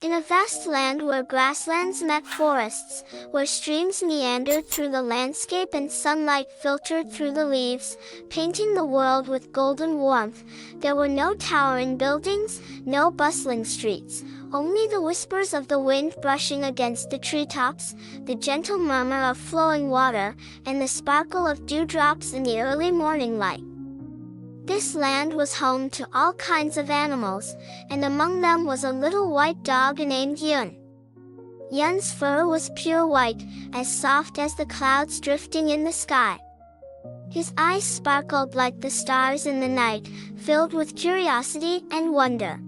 In a vast land where grasslands met forests, where streams meandered through the landscape and sunlight filtered through the leaves, painting the world with golden warmth, there were no towering buildings, no bustling streets, only the whispers of the wind brushing against the treetops, the gentle murmur of flowing water, and the sparkle of dewdrops in the early morning light. This land was home to all kinds of animals, and among them was a little white dog named Yun. Yun's fur was pure white, as soft as the clouds drifting in the sky. His eyes sparkled like the stars in the night, filled with curiosity and wonder.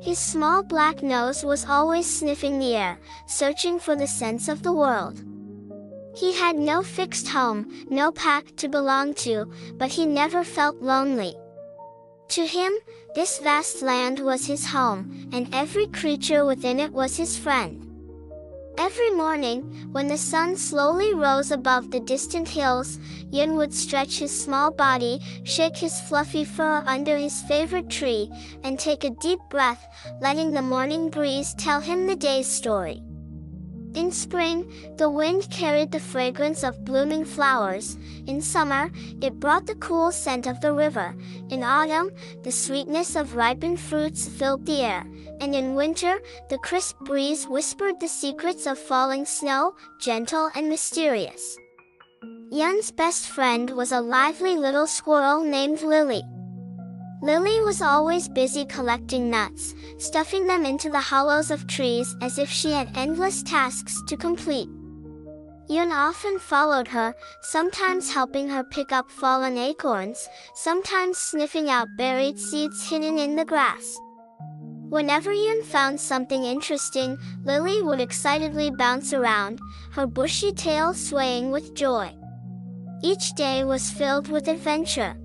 His small black nose was always sniffing the air, searching for the scents of the world. He had no fixed home, no pack to belong to, but he never felt lonely. To him, this vast land was his home, and every creature within it was his friend. Every morning, when the sun slowly rose above the distant hills, Yun would stretch his small body, shake his fluffy fur under his favorite tree, and take a deep breath, letting the morning breeze tell him the day's story. In spring, the wind carried the fragrance of blooming flowers. In summer, it brought the cool scent of the river. In autumn, the sweetness of ripened fruits filled the air. And in winter, the crisp breeze whispered the secrets of falling snow, gentle and mysterious. Yun's best friend was a lively little squirrel named Lily. Lily was always busy collecting nuts, stuffing them into the hollows of trees as if she had endless tasks to complete. Yun often followed her, sometimes helping her pick up fallen acorns, sometimes sniffing out buried seeds hidden in the grass. Whenever Yun found something interesting, Lily would excitedly bounce around, her bushy tail swaying with joy. Each day was filled with adventure.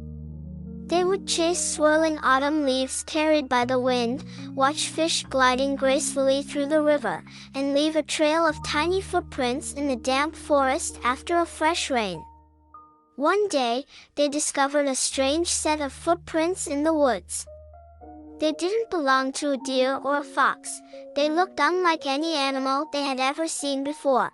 They would chase swirling autumn leaves carried by the wind, watch fish gliding gracefully through the river, and leave a trail of tiny footprints in the damp forest after a fresh rain. One day, they discovered a strange set of footprints in the woods. They didn't belong to a deer or a fox. They looked unlike any animal they had ever seen before.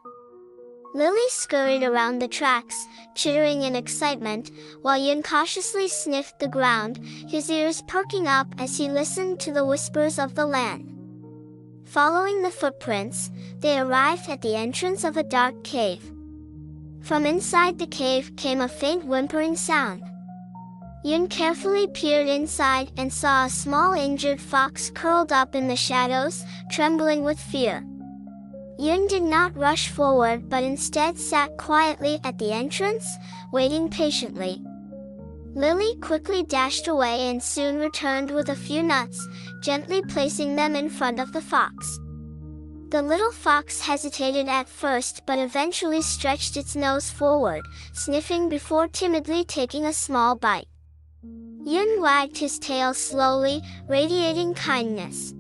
Lily scurried around the tracks, chittering in excitement, while Yun cautiously sniffed the ground, his ears perking up as he listened to the whispers of the land. Following the footprints, they arrived at the entrance of a dark cave. From inside the cave came a faint whimpering sound. Yun carefully peered inside and saw a small injured fox curled up in the shadows, trembling with fear. Yun did not rush forward but instead sat quietly at the entrance, waiting patiently. Lily quickly dashed away and soon returned with a few nuts, gently placing them in front of the fox. The little fox hesitated at first but eventually stretched its nose forward, sniffing before timidly taking a small bite. Yun wagged his tail slowly, radiating kindness.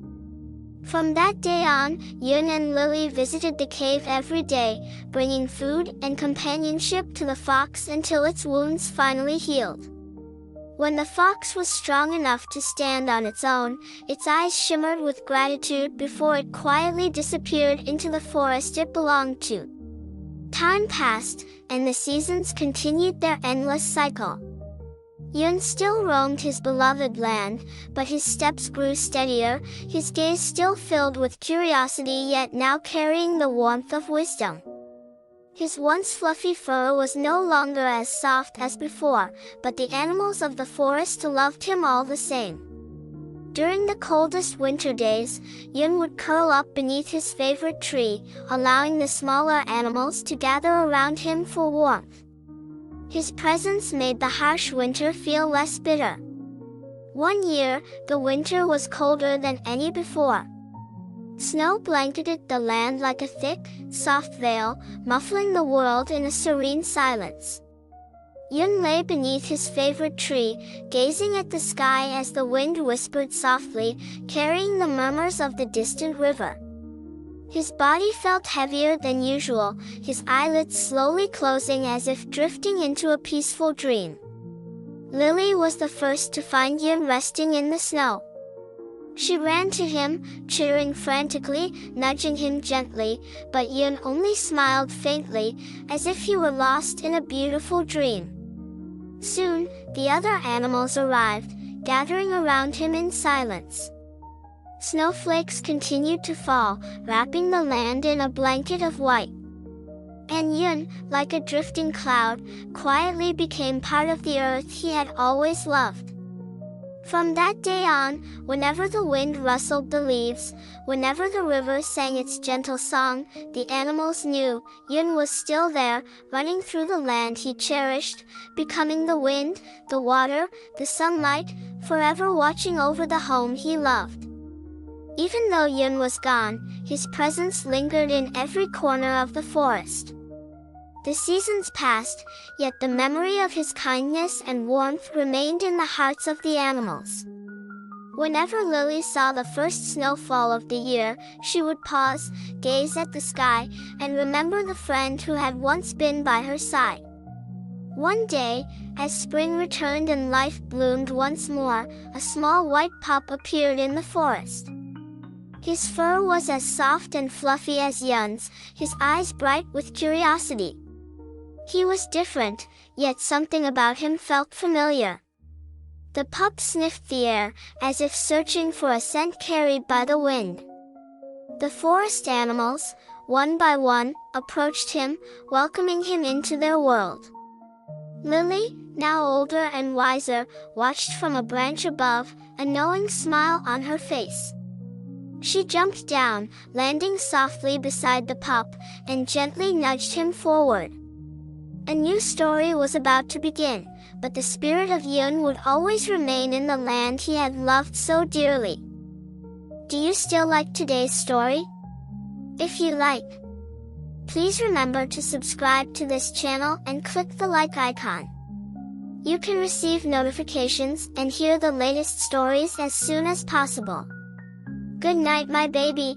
From that day on, Yun and Lily visited the cave every day, bringing food and companionship to the fox until its wounds finally healed. When the fox was strong enough to stand on its own, its eyes shimmered with gratitude before it quietly disappeared into the forest it belonged to. Time passed, and the seasons continued their endless cycle. Yun still roamed his beloved land, but his steps grew steadier, his gaze still filled with curiosity yet now carrying the warmth of wisdom. His once fluffy fur was no longer as soft as before, but the animals of the forest loved him all the same. During the coldest winter days, Yun would curl up beneath his favorite tree, allowing the smaller animals to gather around him for warmth. His presence made the harsh winter feel less bitter. One year, the winter was colder than any before. Snow blanketed the land like a thick, soft veil, muffling the world in a serene silence. Yun lay beneath his favorite tree, gazing at the sky as the wind whispered softly, carrying the murmurs of the distant river. His body felt heavier than usual, his eyelids slowly closing as if drifting into a peaceful dream. Lily was the first to find Yun resting in the snow. She ran to him, chittering frantically, nudging him gently, but Yun only smiled faintly, as if he were lost in a beautiful dream. Soon, the other animals arrived, gathering around him in silence. Snowflakes continued to fall, wrapping the land in a blanket of white. And Yun, like a drifting cloud, quietly became part of the earth he had always loved. From that day on, whenever the wind rustled the leaves, whenever the river sang its gentle song, the animals knew Yun was still there, running through the land he cherished, becoming the wind, the water, the sunlight, forever watching over the home he loved. Even though Yun was gone, his presence lingered in every corner of the forest. The seasons passed, yet the memory of his kindness and warmth remained in the hearts of the animals. Whenever Lily saw the first snowfall of the year, she would pause, gaze at the sky, and remember the friend who had once been by her side. One day, as spring returned and life bloomed once more, a small white pup appeared in the forest. His fur was as soft and fluffy as Yun's, his eyes bright with curiosity. He was different, yet something about him felt familiar. The pup sniffed the air, as if searching for a scent carried by the wind. The forest animals, one by one, approached him, welcoming him into their world. Lily, now older and wiser, watched from a branch above, a knowing smile on her face. She jumped down, landing softly beside the pup, and gently nudged him forward. A new story was about to begin, but the spirit of Yun would always remain in the land he had loved so dearly. Do you still like today's story? If you like, please remember to subscribe to this channel and click the like icon. You can receive notifications and hear the latest stories as soon as possible. Good night, my baby.